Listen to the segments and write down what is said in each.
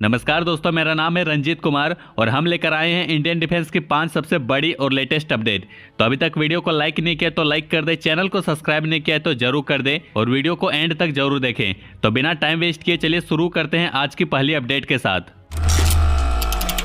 नमस्कार दोस्तों, मेरा नाम है रंजीत कुमार और हम लेकर आए हैं इंडियन डिफेंस की 5 सबसे बड़ी और लेटेस्ट अपडेट। तो अभी तक वीडियो को लाइक नहीं किया तो लाइक कर दे, चैनल को सब्सक्राइब नहीं किया तो जरूर कर दे और वीडियो को एंड तक जरूर देखें। तो बिना टाइम वेस्ट किए चलिए शुरू करते हैं आज की पहली अपडेट के साथ।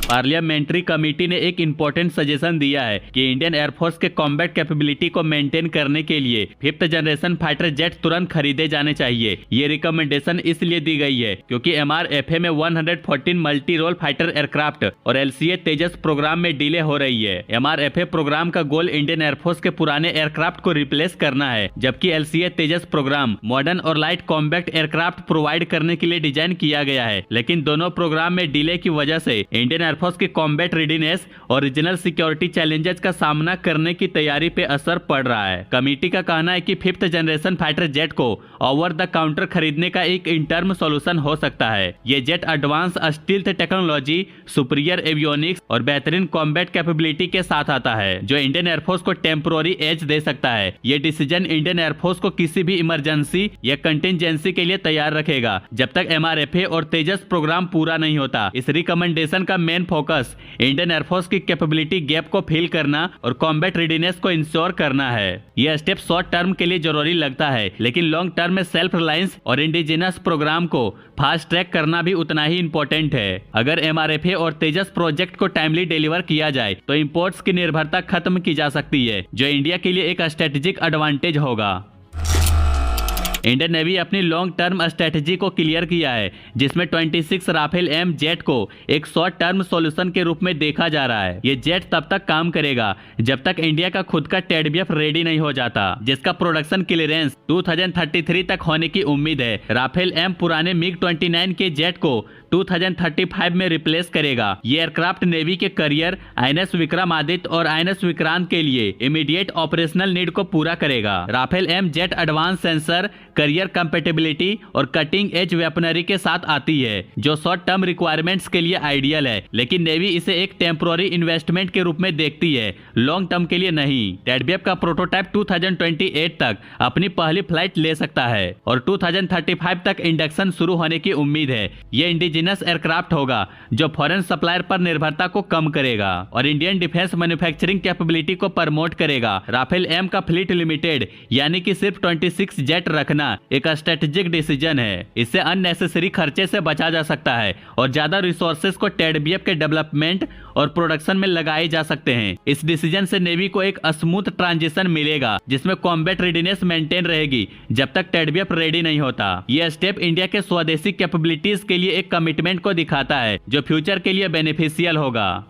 पार्लियामेंट्री कमेटी ने एक इंपॉर्टेंट सजेशन दिया है कि इंडियन एयरफोर्स के कॉम्बैट कैपेबिलिटी को मेंटेन करने के लिए 5th जनरेशन फाइटर जेट तुरंत खरीदे जाने चाहिए। ये रिकमेंडेशन इसलिए दी गई है क्योंकि MRFA में 114 मल्टी रोल फाइटर एयरक्राफ्ट और LCA तेजस प्रोग्राम में डिले हो रही है। MRFA प्रोग्राम का गोल इंडियन एयरफोर्स के पुराने एयरक्राफ्ट को रिप्लेस करना है, जबकि LCA तेजस प्रोग्राम मॉडर्न और लाइट कॉम्बैट एयरक्राफ्ट प्रोवाइड करने के लिए डिजाइन किया गया है। लेकिन दोनों प्रोग्राम में डिले की वजह से इंडियन एयरफोर्स की कॉम्बैट रेडीनेस और रीजनल सिक्योरिटी चैलेंजेस का सामना करने की तैयारी पे असर पड़ रहा है। कमेटी का कहना है कि 5th जनरेशन फाइटर जेट को ओवर द काउंटर खरीदने का एक इंटर्म सॉल्यूशन हो सकता है। ये jet advance stealth technology, superior avionics और बेहतरीन कॉम्बैट कैपेबिलिटी के साथ आता है, जो इंडियन एयरफोर्स को टेम्पोररी एज दे सकता है। ये डिसीजन इंडियन एयरफोर्स को किसी भी इमरजेंसी या कंटिजेंसी के लिए तैयार रखेगा जब तक MRFA और तेजस प्रोग्राम पूरा नहीं होता। इस रिकमेंडेशन का मेन फोकस इंडियन एयरफोर्स की कैपेबिलिटी गैप को फिल करना और कॉम्बैट रेडीनेस को इंश्योर करना है। यह स्टेप शॉर्ट टर्म के लिए जरूरी लगता है, लेकिन लॉन्ग टर्म में सेल्फ रिलायंस और इंडिजिनस प्रोग्राम को फास्ट ट्रैक करना भी उतना ही इंपॉर्टेंट है। अगर MRFA और तेजस प्रोजेक्ट को टाइमली डिलीवर किया जाए तो इंपोर्ट्स की निर्भरता खत्म की जा सकती है, जो इंडिया के लिए एक स्ट्रेटेजिक एडवांटेज होगा। इंडियन नेवी अपनी लॉन्ग टर्म स्ट्रेटजी को क्लियर किया है, जिसमें 26 राफेल M जेट को एक शॉर्ट टर्म सॉल्यूशन के रूप में देखा जा रहा है। ये जेट तब तक काम करेगा जब तक इंडिया का खुद का TEDBF रेडी नहीं हो जाता, जिसका प्रोडक्शन क्लियरेंस 2033 तक होने की उम्मीद है। राफेल M पुराने MiG-29 के जेट को 2035 में रिप्लेस करेगा। ये एयरक्राफ्ट नेवी के करियर INS विक्रमादित्य और INS विक्रांत के लिए इमीडिएट ऑपरेशनल नीड को पूरा करेगा। Rafale M jet advance sensor, carrier compatibility और कटिंग एज वेपनरी के साथ आती है, जो शॉर्ट टर्म रिक्वायरमेंट्स के लिए आइडियल है, लेकिन नेवी इसे एक टेम्पोररी इन्वेस्टमेंट के रूप में देखती है, लॉन्ग टर्म के लिए नहीं। TEDBF का प्रोटोटाइप 2028 तक अपनी पहली फ्लाइट ले सकता है और 2035 तक इंडक्शन शुरू होने की उम्मीद है। ये इंडिजिनस एयरक्राफ्ट होगा जो फॉरेन सप्लायर पर निर्भरता को कम करेगा और इंडियन डिफेंस मैन्युफैक्चरिंग कैपेबिलिटी को प्रमोट करेगा। राफेल M का फ्लीट लिमिटेड यानी कि सिर्फ 26 जेट रखना एक स्ट्रेटेजिक डिसीजन है। इससे अननेसेसरी खर्चे से बचा जा सकता है और ज्यादा रिसोर्सेज को TEDBF के डेवलपमेंट और प्रोडक्शन में लगाए जा सकते हैं। इस डिसीजन से नेवी को एक स्मूथ ट्रांजिशन मिलेगा, जिसमें कॉम्बैट रेडीनेस मेंटेन रहेगी जब तक TEDBF रेडी नहीं होता। यह स्टेप इंडिया के स्वदेशी कैपेबिलिटीज के लिए एक कमिटमेंट को दिखाता है, जो फ्यूचर के लिए बेनिफिशियल होगा।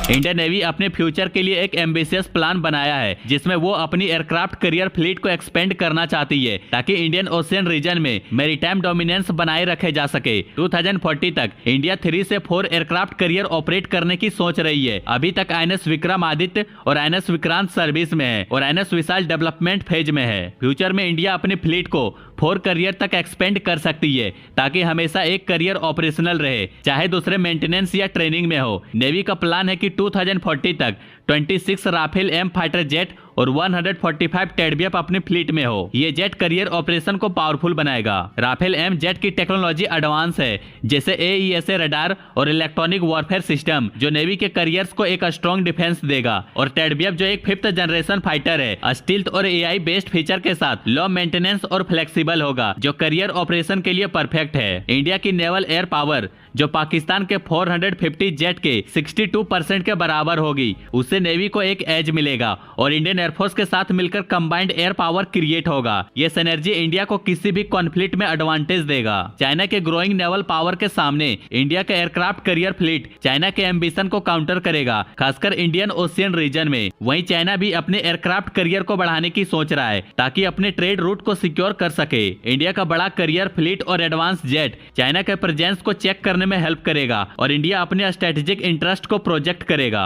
इंडियन नेवी अपने फ्यूचर के लिए एक एम्बिशियस प्लान बनाया है, जिसमें वो अपनी एयरक्राफ्ट करियर फ्लीट को एक्सपेंड करना चाहती है ताकि इंडियन ओशियन रीजन में मैरीटाइम डोमिनेंस बनाए रखे जा सके। 2040 तक इंडिया 3 से 4 एयरक्राफ्ट करियर ऑपरेट करने की सोच रही है। अभी तक INS विक्रमादित्य और INS विक्रांत सर्विस में है और INS विशाल डेवलपमेंट फेज में है। फ्यूचर में इंडिया अपनी फ्लीट को 4 करियर तक एक्सपेंड कर सकती है ताकि हमेशा एक करियर ऑपरेशनल रहे, चाहे दूसरे मेंटेनेंस या ट्रेनिंग में हो। नेवी का प्लान है कि 2040 तक 26 राफेल M फाइटर जेट और 145 TEDBF अपनी फ्लीट में हो। ये जेट करियर ऑपरेशन को पावरफुल बनाएगा। राफेल M जेट की टेक्नोलॉजी एडवांस है, जैसे AESA रडार और इलेक्ट्रॉनिक वॉरफेयर सिस्टम, जो नेवी के करियर्स को एक स्ट्रॉन्ग डिफेंस देगा। और TEDBF जो एक 5th जनरेशन फाइटर है, स्टील्थ और AI बेस्ड फीचर के साथ लो मेंटेनेंस और फ्लेक्सिबल होगा, जो करियर ऑपरेशन के लिए परफेक्ट है। इंडिया की नेवल एयर पावर, जो पाकिस्तान के 450 जेट के 62% के बराबर होगी, उससे नेवी को एक एज मिलेगा और इंडियन एयरफोर्स के साथ मिलकर कंबाइंड एयर पावर क्रिएट होगा। ये सिनर्जी इंडिया को किसी भी कॉन्फ्लिक्ट में एडवांटेज देगा। चाइना के ग्रोइंग नेवल पावर के सामने इंडिया का एयरक्राफ्ट करियर फ्लीट चाइना के एम्बिशन को काउंटर करेगा, खासकर इंडियन ओशियन रीजन में। वहीं चाइना भी अपने एयरक्राफ्ट करियर को बढ़ाने की सोच रहा है ताकि अपने ट्रेड रूट को सिक्योर कर सके। इंडिया का बड़ा करियर फ्लीट और एडवांस जेट चाइना के प्रेजेंस को चेक करने में हेल्प करेगा और इंडिया अपने स्ट्रेटेजिक इंटरेस्ट को प्रोजेक्ट करेगा।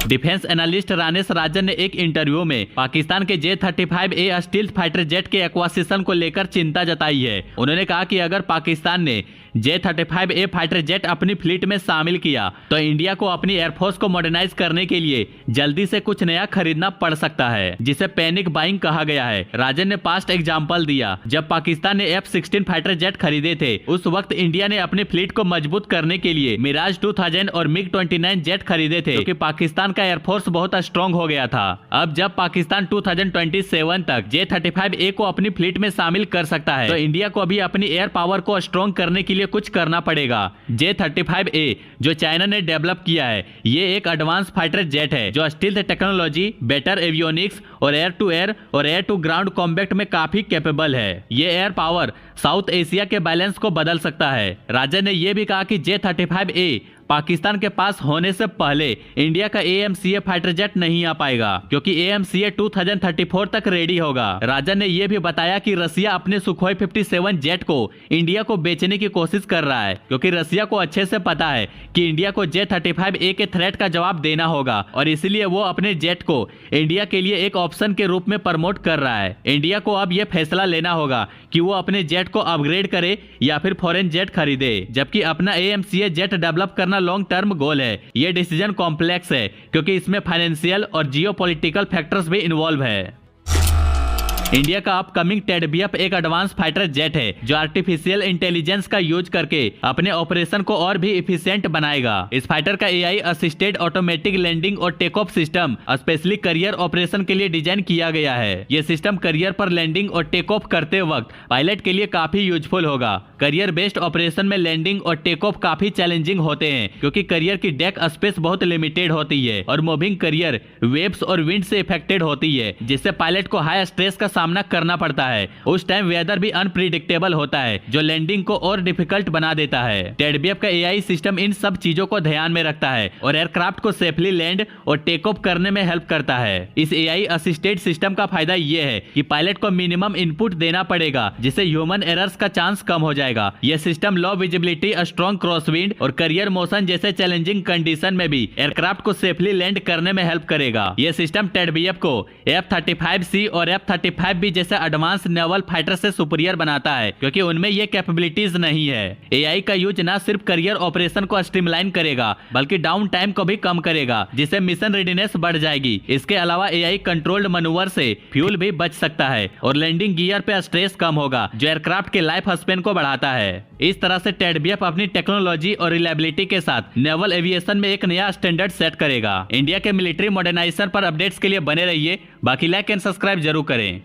डिफेंस एनालिस्ट रानेश राजन ने एक इंटरव्यू में पाकिस्तान के J-35A स्टील्थ फाइटर जेट के एक्वाजिशन को लेकर चिंता जताई है। उन्होंने कहा कि अगर पाकिस्तान ने J-35A फाइटर जेट अपनी फ्लीट में शामिल किया तो इंडिया को अपनी एयरफोर्स को मॉडर्नाइज करने के लिए जल्दी से कुछ नया खरीदना पड़ सकता है, जिसे पैनिक बाइंग कहा गया है। राजन ने पास्ट एग्जांपल दिया, जब पाकिस्तान ने F-16 फाइटर जेट खरीदे थे उस वक्त इंडिया ने अपनी फ्लीट को मजबूत करने के लिए मिराज 2000 और MiG-29 जेट खरीदे थे, क्योंकि पाकिस्तान का एयरफोर्स बहुत स्ट्रॉन्ग हो गया था। अब जब पाकिस्तान 2027 तक J-35A को अपनी फ्लीट में शामिल कर सकता है तो इंडिया को अभी अपनी एयर पावर को स्ट्रॉन्ग करने के लिए कुछ करना पड़ेगा। J-35A जो चाइना ने डेवलप किया है, ये एक एडवांस फाइटर जेट है जो स्टील्थ टेक्नोलॉजी, बेटर एवियोनिक्स और एयर टू एयर और एयर टू ग्राउंड कॉम्बैट में काफी कैपेबल है। ये एयर पावर साउथ एशिया के बैलेंस को बदल सकता है। राजन ने यह भी कहा कि J-35A पाकिस्तान के पास होने से पहले इंडिया का AMCA फाइटर जेट नहीं आ पाएगा, क्योंकि AMCA 2034 तक रेडी होगा। राजन ने यह भी बताया कि रसिया अपने सुखोई 57 जेट को इंडिया को बेचने की कोशिश कर रहा है, क्योंकि रसिया को अच्छे से पता है कि इंडिया को J-35A के थ्रेट का जवाब देना होगा और इसलिए वो अपने जेट को इंडिया के लिए एक ऑप्शन के रूप में प्रमोट कर रहा है। इंडिया को अब यह फैसला लेना होगा कि वो अपने जेट को अपग्रेड करे या फिर फॉरेन जेट खरीदे, जबकि अपना AMCA जेट डेवलप करना लॉन्ग टर्म गोल है। यह डिसीजन कॉम्प्लेक्स है क्योंकि इसमें फाइनेंशियल और जियोपॉलिटिकल फैक्टर्स भी इन्वॉल्व है। इंडिया का अपकमिंग टेडबीएफ एक एडवांस फाइटर जेट है जो आर्टिफिशियल इंटेलिजेंस का यूज करके अपने ऑपरेशन को और भी इफिशिएंट बनाएगा। इस फाइटर का AI असिस्टेड ऑटोमेटिक लैंडिंग और take off system specially carrier operation के लिए डिजाइन किया गया है। यह सिस्टम करियर पर लैंडिंग और टेक ऑफ करते वक्त पायलट के लिए काफी यूजफुल होगा। करियर बेस्ड ऑपरेशन में लैंडिंग और टेक ऑफ काफी चैलेंजिंग होते हैं, क्योंकि करियर की डेक स्पेस बहुत लिमिटेड होती है और मूविंग करियर वेव्स और विंड से इफेक्टेड होती है, जिससे पायलट को हाई स्ट्रेस का सामना करना पड़ता है। उस टाइम वेदर भी अनप्रिडिक्टेबल होता है जो लैंडिंग को और डिफिकल्ट बना देता है। टेडबीएफ का AI सिस्टम इन सब चीजों को ध्यान में रखता है और एयरक्राफ्ट को सेफली लैंड और टेक ऑफ करने में हेल्प करता है। इस AI असिस्टेड सिस्टम का फायदा ये है कि पायलट को मिनिमम इनपुट देना पड़ेगा, जिससे ह्यूमन एरर्स का चांस कम हो जाएगा। यह सिस्टम लो विजिबिलिटी, स्ट्रॉन्ग क्रॉसविंड और करियर मोशन जैसे चैलेंजिंग कंडीशन में भी एयरक्राफ्ट को सेफली लैंड करने में हेल्प करेगा। यह सिस्टम टेडबीएफ को F-35C और F-35B जैसे एडवांस नेवल फाइटर से सुपीरियर बनाता है, क्योंकि उनमें ये कैपेबिलिटीज नहीं है। AI का यूज न सिर्फ करियर ऑपरेशन को स्ट्रीमलाइन करेगा बल्कि डाउन टाइम को भी कम करेगा, जिससे मिशन रेडीनेस बढ़ जाएगी। इसके अलावा AI कंट्रोल्ड मनूवर से फ्यूल भी बच सकता है और लैंडिंग गियर पे स्ट्रेस कम होगा, जो एयरक्राफ्ट के लाइफ स्पेन को बढ़ाता है। इस तरह से टेडबीएफ अपनी टेक्नोलॉजी और रिलायबिलिटी के साथ नेवल एविएशन में एक नया स्टैंडर्ड सेट करेगा। इंडिया के मिलिट्री मॉडर्नाइजेशन पर अपडेट्स के लिए बने रहिए। बाकी लाइक एंड सब्सक्राइब जरूर करें।